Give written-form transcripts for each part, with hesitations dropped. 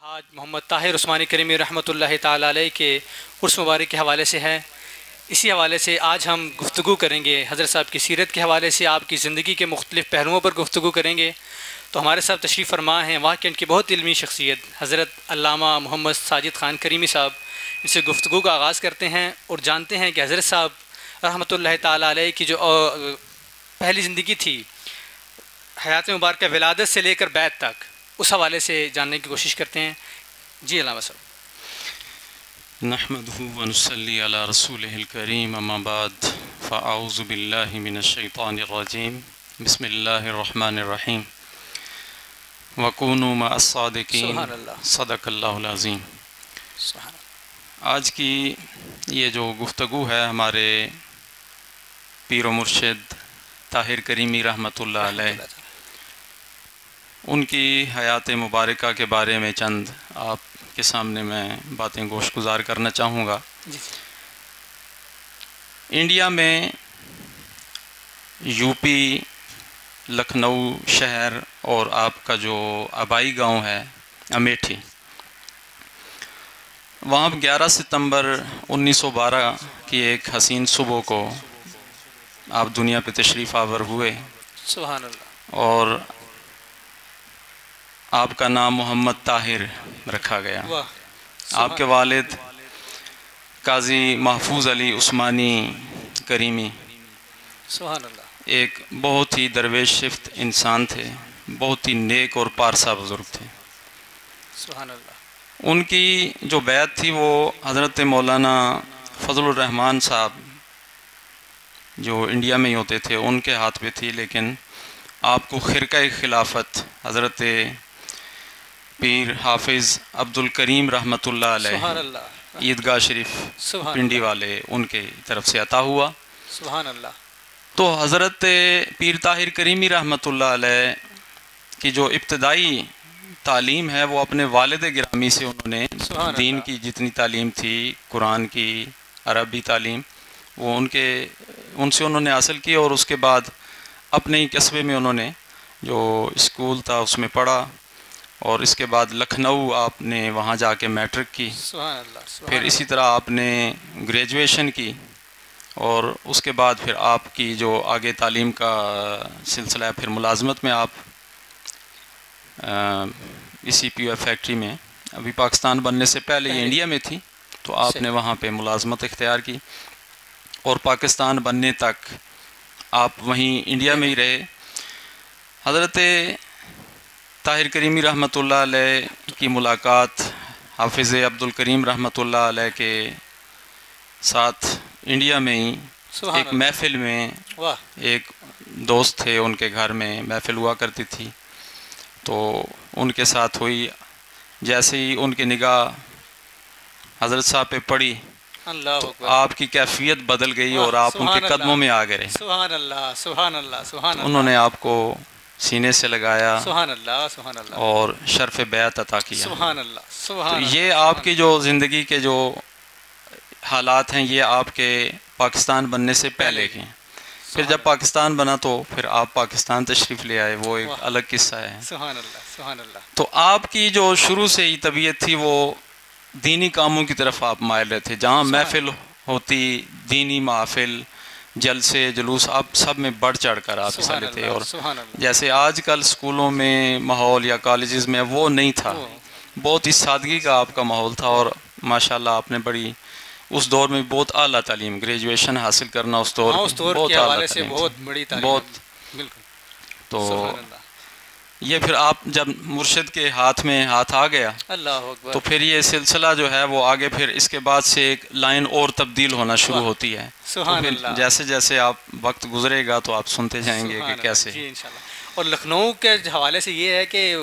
حاج محمد طاہر عثمانی کریمی رحمۃ اللہ تعالیٰ علیہ کے عرس مبارک کے حوالے سے ہے۔ اسی حوالے سے آج ہم گفتگو کریں گے، حضرت صاحب کی سیرت کے حوالے سے آپ کی زندگی کے مختلف پہلوؤں پر گفتگو کریں گے۔ تو ہمارے ساتھ تشریف فرما ہیں واقعاً کی بہت علمی شخصیت حضرت علامہ محمد ساجد خان کریمی صاحب۔ ان سے گفتگو کا آغاز کرتے ہیں اور جانتے ہیں کہ حضرت صاحب رحمۃ اللہ تعالیٰ علیہ کی جو پہلی زندگی تھی، حیات مبارکہ ولادت سے لے کر بیعت تک، اس حوالے سے جاننے کی کوشش کرتے ہیں۔ جی علامہ صاحب۔ نحمدہ ونصلی علی رسولہ الکریم، اما بعد فاعوذ باللہ من الشیطان الرجیم، بسم اللہ الرحمن الرحیم، وکونوا مع الصادقین، سبحان اللہ، صدق اللہ العظیم۔ سبحان اللہ۔ آج کی یہ جو گفتگو ہے ہمارے پیر و مرشد طاہر کریمی رحمۃ اللہ علیہ، ان کی حیات مبارکہ کے بارے میں چند آپ کے سامنے میں باتیں گوش گزار کرنا چاہوں گا۔ جی انڈیا میں یو پی لکھنؤ شہر اور آپ کا جو آبائی گاؤں ہے امیٹھی، وہاں 11 ستمبر 1912 کی ایک حسین صبح کو آپ دنیا پہ تشریف آور ہوئے، سبحان اللہ۔ اور آپ کا نام محمد طاہر رکھا گیا۔ واہ، آپ کے والد قاضی محفوظ علی عثمانی کریمی سبحان اللہ، ایک بہت ہی درویش شفت انسان تھے، بہت ہی نیک اور پارسا بزرگ تھے۔ سبحان اللہ۔ ان کی جو بیعت تھی وہ حضرت مولانا فضل الرحمن صاحب جو انڈیا میں ہی ہوتے تھے ان کے ہاتھ پہ تھی، لیکن آپ کو خرقہ خلافت حضرت پیر حافظ عبد الکریم رحمۃ اللہ سبحان علیہ اللہ، عیدگاہ شریف سبحان پنڈی اللہ، والے ان کے طرف سے عطا ہوا۔ سبحان اللہ۔ تو حضرت پیر طاہر کریمی رحمۃ اللہ علیہ کی جو ابتدائی تعلیم ہے وہ اپنے والد گرامی سے انہوں نے سبحان دین اللہ، کی جتنی تعلیم تھی، قرآن کی، عربی تعلیم، وہ ان سے انہوں نے حاصل کی، اور اس کے بعد اپنے ہی قصبے میں انہوں نے جو اسکول تھا اس میں پڑھا، اور اس کے بعد لکھنؤ آپ نے وہاں جا کے میٹرک کی، سبحان اللہ، سبحان پھر اسی طرح آپ نے گریجویشن کی، اور اس کے بعد پھر آپ کی جو آگے تعلیم کا سلسلہ ہے، پھر ملازمت میں آپ اسی پی او ایف فیکٹری میں، ابھی پاکستان بننے سے پہلے یہ انڈیا میں تھی تو آپ نے وہاں پہ ملازمت اختیار کی، اور پاکستان بننے تک آپ وہیں انڈیا میں ہی رہے۔ حضرت طاہر کریمی رحمۃ اللہ علیہ کی ملاقات حافظ عبد الکریم رحمۃ اللہ علیہ کے ساتھ انڈیا میں ہی سبحان ایک اللہ، محفل میں، واہ، ایک دوست تھے ان کے گھر میں محفل ہوا کرتی تھی، تو ان کے ساتھ ہوئی۔ جیسے ہی ان کی نگاہ حضرت صاحب پہ پڑی اللہ تو اکبر، آپ کی کیفیت بدل گئی اور آپ ان کے سبحان قدموں اللہ، میں آ گئے۔ سبحان اللہ، سبحان اللہ، سبحان اللہ، انہوں نے آپ کو سینے سے لگایا سبحان اللہ، سبحان اللہ، اور شرف بیعت عطا کیا۔ سبحان اللہ، تو سبحان اللہ، یہ آپ کی جو زندگی کے جو حالات ہیں یہ آپ کے پاکستان بننے سے پہلے کے ہیں۔ پھر جب پاکستان بنا تو پھر آپ پاکستان تشریف لے آئے، وہ ایک واہ، الگ قصہ ہے۔ سبحان اللہ، سبحان اللہ، تو آپ کی جو شروع سے ہی طبیعت تھی وہ دینی کاموں کی طرف آپ مائل رہے تھے، جہاں محفل ہوتی، دینی محفل، جلسے جلوس، آپ سب میں بڑھ چڑھ کر آپ حصہ سبحان لیتے، اللہ، اور سبحان اللہ، جیسے آج کل اسکولوں میں ماحول یا کالجز میں وہ نہیں تھا، بہت ہی سادگی کا آپ کا ماحول تھا، اور ماشاءاللہ آپ نے بڑی اس دور میں بہت اعلیٰ تعلیم، گریجویشن حاصل کرنا اس دور ہاں، اس دور بہت کے اعلیٰ حوالے سے تعلیم بہت تھی، بڑی تعلیم، بہت۔ بالکل، تو سبحان اللہ، یہ پھر آپ جب مرشد کے ہاتھ میں ہاتھ آ گیا اللہ اکبر، تو پھر یہ سلسلہ جو ہے وہ آگے پھر اس کے بعد سے ایک لائن اور تبدیل ہونا شروع واہ، ہوتی ہے، تو سبحان پھر اللہ، جیسے جیسے آپ وقت گزرے گا تو آپ سنتے جائیں گے سبحان کہ اللہ، کیسے۔ جی انشاءاللہ۔ اور لکھنؤ کے حوالے سے یہ ہے کہ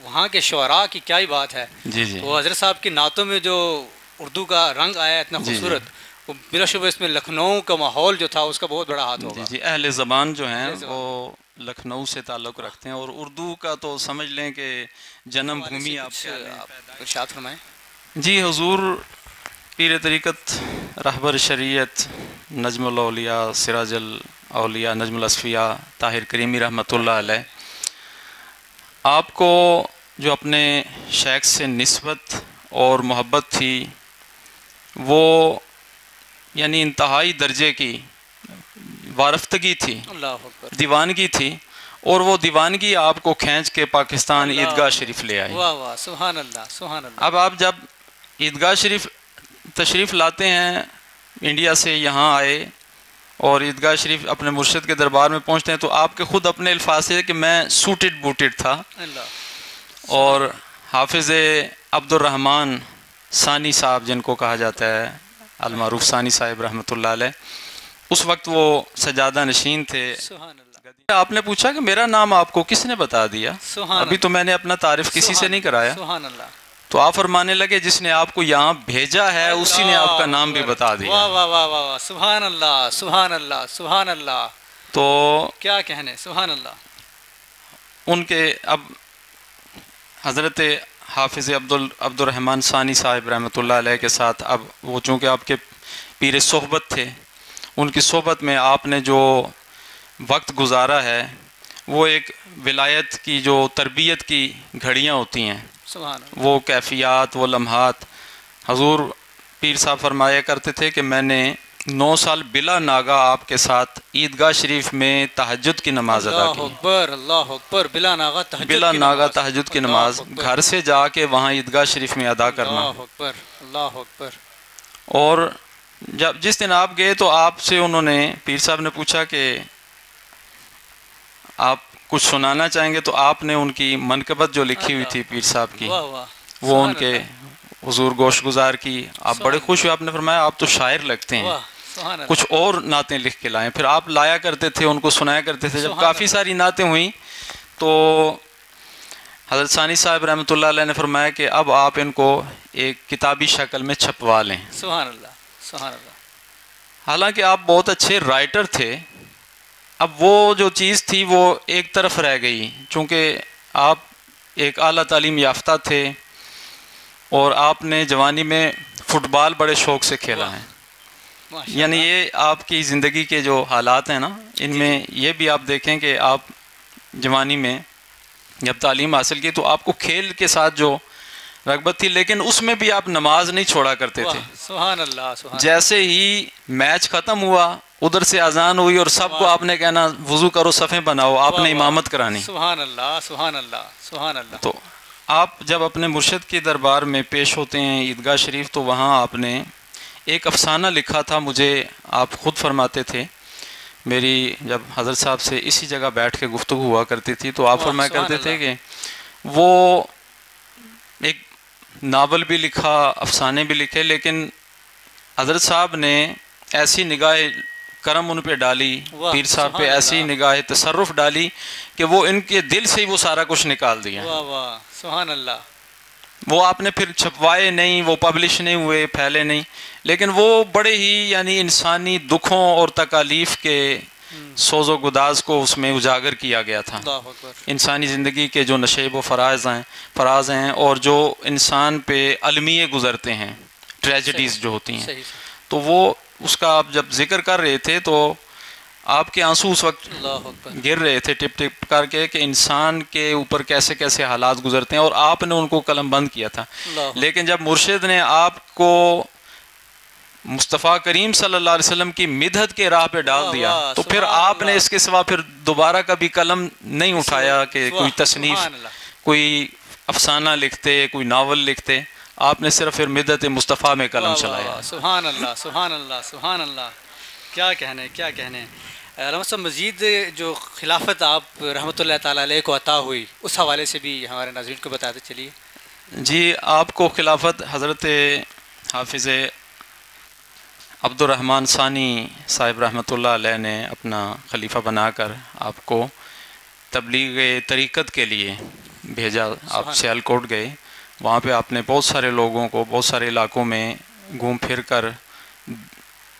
وہاں کے شعراء کی کیا ہی بات ہے، جی جی وہ حضرت صاحب کی نعتوں میں جو اردو کا رنگ آیا اتنا جی جی خوبصورت، وہ بلا شبہ اس میں لکھنؤ کا ماحول جو تھا اس کا بہت بڑا ہاتھ جی ہوگا۔ جی اہل زبان جو ہیں اہل زبان، وہ لکھنؤ سے تعلق رکھتے ہیں، اور اردو کا تو سمجھ لیں کہ جنم حوالے سے بھومی آپ کچھ کہہ لیں۔ آپ ارشاد فرمائیں۔ جی حضور پیر طریقت رہبر شریعت نجم الاولیاء سراج الاولیاء نجم الاصفیاء طاہر کریمی رحمۃ اللہ علیہ، آپ کو جو اپنے شیخ سے نسبت اور محبت تھی وہ یعنی انتہائی درجے کی وارفتگی تھی، اللہ اکبر، دیوانگی تھی، اور وہ دیوانگی آپ کو کھینچ کے پاکستان اللہ عیدگاہ شریف لے آئی۔ واہ واہ، سبحان اللہ، سبحان اللہ۔ اب آپ جب عیدگاہ شریف تشریف لاتے ہیں، انڈیا سے یہاں آئے اور عیدگاہ شریف اپنے مرشد کے دربار میں پہنچتے ہیں، تو آپ کے خود اپنے الفاظ سے کہ میں سوٹڈ بوٹڈ تھا، اللہ، اور حافظ عبد الرحمن ثانی صاحب جن کو کہا جاتا ہے، المعروف ثانی صاحب رحمۃ اللہ علیہ، اس وقت وہ سجادہ نشین تھے۔ سبحان اللہ، آپ نے پوچھا کہ میرا نام آپ کو کس نے بتا دیا؟ سبحان ابھی تو میں نے اپنا تعارف کسی سے نہیں کرایا۔ سبحان اللہ، تو آپ فرمانے لگے جس نے آپ کو یہاں بھیجا ہے اسی نے آپ کا نام بھی بتا دیا۔ واہ واہ واہ واہ، سبحان اللہ، سبحان اللہ، سبحان اللہ، تو کیا کہنے، سبحان اللہ۔ ان کے اب حضرت حافظ عبد الرحمن ثانی صاحب رحمۃ اللہ علیہ کے ساتھ اب وہ چونکہ آپ کے پیر صحبت تھے، ان کی صحبت میں آپ نے جو وقت گزارا ہے وہ ایک ولایت کی جو تربیت کی گھڑیاں ہوتی ہیں، سبحان اللہ، وہ کیفیات، وہ لمحات، حضور پیر صاحب فرمایا کرتے تھے کہ میں نے 9 سال بلا ناگا آپ کے ساتھ عیدگاہ شریف میں تہجد کی نماز ادا اللہ کی، اکبر، اللہ اکبر، بلا ناغہ تہجد بلا کی ناگا نماز، تہجد کی اللہ نماز، اکبر، گھر سے جا کے وہاں عیدگاہ شریف میں ادا کرنا۔ اللہ اکبر، اللہ اکبر، اور جب جس دن آپ گئے تو آپ سے انہوں نے، پیر صاحب نے پوچھا کہ آپ کچھ سنانا چاہیں گے، تو آپ نے ان کی منقبت جو لکھی ہوئی تھی پیر صاحب کی، واہ واہ، وہ ان سبحان کے اللہ، حضور گوش گزار کی، آپ بڑے خوش ہوئے، آپ نے فرمایا آپ تو شاعر لگتے ہیں، واہ، سبحان اللہ، کچھ اور نعتیں لکھ کے لائیں۔ پھر آپ لایا کرتے تھے، ان کو سنایا کرتے تھے۔ جب سبحان کافی ساری نعتیں ہوئیں تو حضرت ثانی صاحب رحمۃ اللہ علیہ نے فرمایا کہ اب آپ ان کو ایک کتابی شکل میں چھپوا لیں۔ سبحان اللہ، سبحان اللہ، حالانکہ آپ بہت اچھے رائٹر تھے، اب وہ جو چیز تھی وہ ایک طرف رہ گئی، چونکہ آپ ایک اعلیٰ تعلیم یافتہ تھے اور آپ نے جوانی میں فٹ بال بڑے شوق سے کھیلا ہے، ماشاء یعنی اللہ، یہ آپ کی زندگی کے جو حالات ہیں نا، ان میں یہ بھی آپ دیکھیں کہ آپ جوانی میں جب تعلیم حاصل کی تو آپ کو کھیل کے ساتھ جو رغبت تھی، لیکن اس میں بھی آپ نماز نہیں چھوڑا کرتے تھے۔ واہ، سبحان اللہ، سبحان اللہ، جیسے ہی میچ ختم ہوا، ادھر سے اذان ہوئی اور سب کو آپ نے کہنا وضو کرو، صفیں بناؤ، آپ نے واہ، امامت کرانی۔ سبحان اللہ، سبحان اللہ، سبحان اللہ، تو آپ جب اپنے مرشد کے دربار میں پیش ہوتے ہیں عیدگاہ شریف، تو وہاں آپ نے ایک افسانہ لکھا تھا، مجھے آپ خود فرماتے تھے، میری جب حضرت صاحب سے اسی جگہ بیٹھ کے گفتگو ہوا کرتی تھی تو آپ فرمایا کرتے تھے کہ وہ ایک ناول بھی لکھا، افسانے بھی لکھے، لیکن حضرت صاحب نے ایسی نگاہ کرم ان پہ ڈالی، پیر صاحب پہ ایسی نگاہ تصرف ڈالی کہ وہ ان کے دل سے ہی وہ سارا کچھ نکال دیا۔ واہ واہ، سبحان اللہ، وہ آپ نے پھر چھپوائے نہیں، وہ پبلش نہیں ہوئے، پھیلے نہیں، لیکن وہ بڑے ہی یعنی انسانی دکھوں اور تکالیف کے سوز و گداز کو اس میں اجاگر کیا گیا تھا، اللہ اکبر، انسانی زندگی کے جو نشیب و فراز ہیں اور جو انسان پہ المیے گزرتے ہیں، ٹریجڈیز جو ہوتی ہیں، صحیح، تو وہ اس کا آپ جب ذکر کر رہے تھے تو آپ کے آنسو اس وقت اللہ اکبر، گر رہے تھے ٹپ ٹپ کر کے کہ انسان کے اوپر کیسے کیسے حالات گزرتے ہیں، اور آپ نے ان کو قلم بند کیا تھا۔ اللہ اکبر، لیکن جب مرشد نے آپ کو مصطفیٰ کریم صلی اللہ علیہ وسلم کی مدحت کے راہ پہ ڈال دیا تو پھر آپ نے اس کے سوا پھر دوبارہ کبھی قلم نہیں اٹھایا کہ کوئی تصنیف، کوئی افسانہ لکھتے، کوئی ناول لکھتے، آپ نے صرف پھر مدحت مصطفیٰ میں قلم چلایا۔ سبحان اللہ، سبحان اللہ، سبحان اللہ، کیا کہنے، کیا کہنے۔ علامہ صاحب مزید جو خلافت آپ رحمۃ اللہ تعالیٰ علیہ کو عطا ہوئی اس حوالے سے بھی ہمارے ناظرین کو بتاتے چلیے۔ جی، آپ کو خلافت حضرت حافظ عبد الرحمن ثانی صاحب رحمۃ اللہ علیہ نے اپنا خلیفہ بنا کر آپ کو تبلیغ طریقت کے لیے بھیجا۔ آپ سیالکوٹ گئے، وہاں پہ آپ نے بہت سارے لوگوں کو بہت سارے علاقوں میں گھوم پھر کر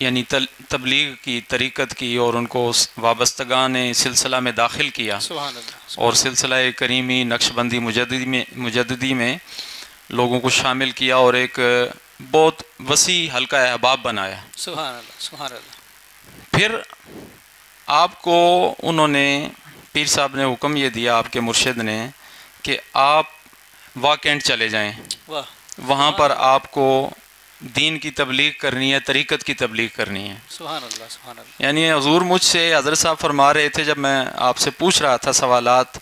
یعنی تبلیغ کی طریقت کی اور ان کو وابستگان سلسلہ میں داخل کیا، سبحان اللہ، اور سلسلہ کریمی نقشبندی مجددی میں لوگوں کو شامل کیا اور ایک بہت وسیع حلقہ احباب بنایا۔ سبحان اللہ، سبحان اللہ، پھر آپ کو انہوں نے، پیر صاحب نے حکم یہ دیا آپ کے مرشد نے کہ آپ واکنٹ چلے جائیں، واہ وہاں پر آپ کو دین کی تبلیغ کرنی ہے، طریقت کی تبلیغ کرنی ہے۔ سبحان اللہ سبحان اللہ۔ یعنی حضور مجھ سے، حضرت صاحب فرما رہے تھے، جب میں آپ سے پوچھ رہا تھا سوالات،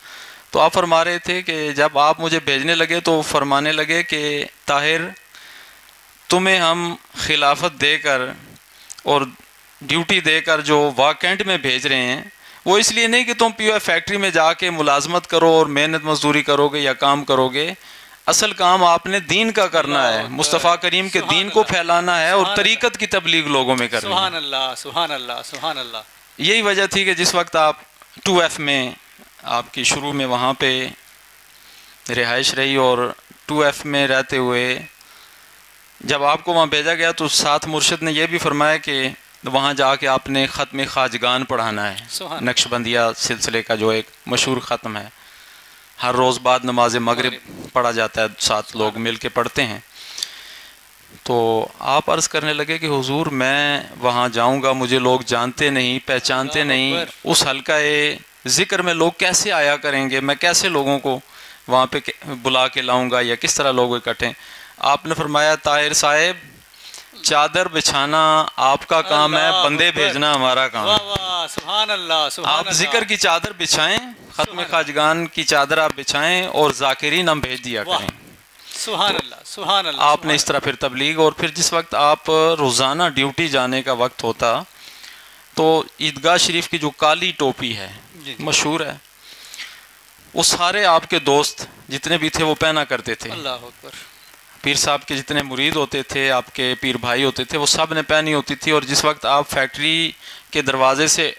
تو آپ فرما رہے تھے کہ جب آپ مجھے بھیجنے لگے تو فرمانے لگے کہ طاہر تمہیں ہم خلافت دے کر اور ڈیوٹی دے کر جو واکنٹ میں بھیج رہے ہیں، وہ اس لیے نہیں کہ تم پی او ایف فیکٹری میں جا کے ملازمت کرو اور محنت مزدوری کرو گے یا کام کرو گے، اصل کام آپ نے دین کا کرنا ہے، مصطفیٰ کریم کے دین کو پھیلانا ہے اور طریقت کی تبلیغ لوگوں میں کرنی ہے۔ سبحان اللہ سبحان اللہ سبحان اللہ۔ یہی وجہ تھی کہ جس وقت آپ 2F میں آپ کی شروع میں وہاں پہ رہائش رہی، اور 2F میں رہتے ہوئے جب آپ کو وہاں بھیجا گیا تو ساتھ مرشد نے یہ بھی فرمایا کہ وہاں جا کے آپ نے ختم خواجگان پڑھانا ہے، نقش بندیہ سلسلے کا جو ایک مشہور ختم ہے، ہر روز بعد نماز مغرب پڑھا جاتا ہے، 7 لوگ مل کے پڑھتے ہیں۔ تو آپ عرض کرنے لگے کہ حضور میں وہاں جاؤں گا، مجھے لوگ جانتے نہیں، پہچانتے نہیں، اس حلقہ ذکر میں لوگ کیسے آیا کریں گے، میں کیسے لوگوں کو وہاں پہ بلا کے لاؤں گا، یا کس طرح لوگ اکٹھے؟ آپ نے فرمایا طاہر صاحب چادر بچھانا آپ کا کام ہے، بندے بھیجنا ہمارا کام ہے۔ سبحان اللہ سبحان آپ ذکر کی چادر بچھائیں، ختم خواجگان کی چادر آپ بچھائیں اور ذاکرین ہم بھیج دیا کریں۔ سبحان اللہ سبحان اللہ۔ آپ نے اس طرح پھر تبلیغ، اور پھر جس وقت آپ روزانہ ڈیوٹی جانے کا وقت ہوتا تو عیدگاہ شریف کی جو کالی ٹوپی ہے مشہور ہے، وہ سارے آپ کے دوست جتنے بھی تھے وہ پہنا کرتے تھے۔ اللہ اکبر۔ پیر صاحب کے جتنے مرید ہوتے تھے، آپ کے پیر بھائی ہوتے تھے، وہ سب نے پہنی ہوتی تھی، اور جس وقت آپ فیکٹری کے دروازے سے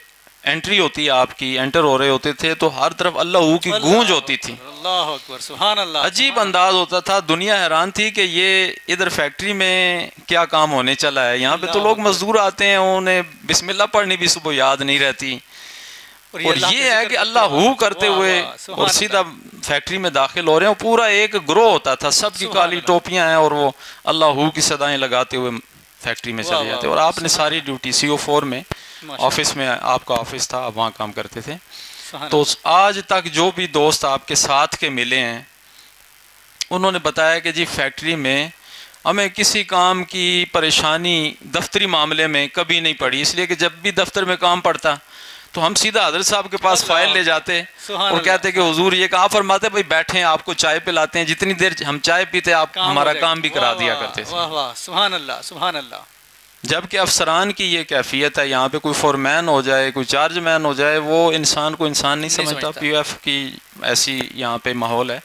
انٹری ہوتی آپ کی، انٹر ہو رہے ہوتے تھے تو ہر طرف اللہ کی گونج ہوتی تھی۔ اللہ اکبر سبحان اللہ۔ عجیب انداز ہوتا تھا، دنیا حیران تھی کہ یہ ادھر فیکٹری میں کیا کام ہونے چلا ہے، یہاں پہ تو لوگ مزدور آتے ہیں، انہیں بسم اللہ پڑھنی بھی صبح یاد نہیں رہتی، اور یہ ہے کہ اللہ ہو کرتے ہوئے اور سیدھا فیکٹری میں داخل ہو رہے ہیں۔ پورا ایک گروہ ہوتا تھا، سب کی کالی ٹوپیاں ہیں، اور وہ اللہ ہو کی صدائیں لگاتے ہوئے فیکٹری میں چلے جاتے، اور آپ نے ساری ڈیوٹی CO4 میں آفس میں، آپ کا آفس تھا، آپ وہاں کام کرتے تھے۔ تو آج تک جو بھی دوست آپ کے ساتھ کے ملے ہیں انہوں نے بتایا کہ جی فیکٹری میں ہمیں کسی کام کی پریشانی دفتری معاملے میں کبھی نہیں پڑی، اس لیے کہ جب بھی دفتر میں کام پڑتا تو ہم سیدھا حضرت صاحب کے پاس فائل لے جاتے اور کہتے کہ حضور یہ کہا، فرماتے بھائی بیٹھیں آپ کو چائے پلاتے ہیں، جتنی دیر ہم چائے پیتے آپ ہمارا کام بھی کرا دیا کرتے تھے۔ سبحان اللہ سبحان اللہ۔ جبکہ افسران کی یہ کیفیت ہے، یہاں پہ کوئی فورمین ہو جائے، کوئی چارج مین ہو جائے، وہ انسان کو انسان نہیں سمجھتا۔ پی او ایف کی ایسی یہاں پہ ماحول ہے،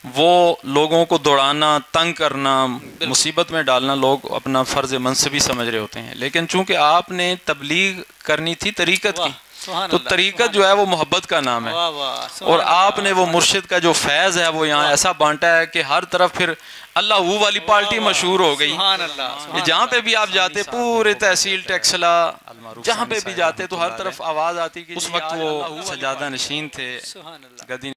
وہ لوگوں کو دوڑانا، تنگ کرنا، مصیبت میں ڈالنا لوگ اپنا فرض منصبی سمجھ رہے ہوتے ہیں، لیکن چونکہ آپ نے تبلیغ کرنی تھی طریقت کی، تو طریقت جو ہے وہ محبت کا نام ہے، اور آپ نے وہ مرشد کا جو فیض ہے وہ یہاں ایسا بانٹا ہے کہ ہر طرف پھر اللہ وہ والی پارٹی مشہور ہو گئی۔ جہاں پہ بھی آپ جاتے، پورے تحصیل ٹیکسلا جہاں پہ بھی جاتے تو ہر طرف آواز آتی کہ اس وقت وہ سجادہ نشین تھے، گدی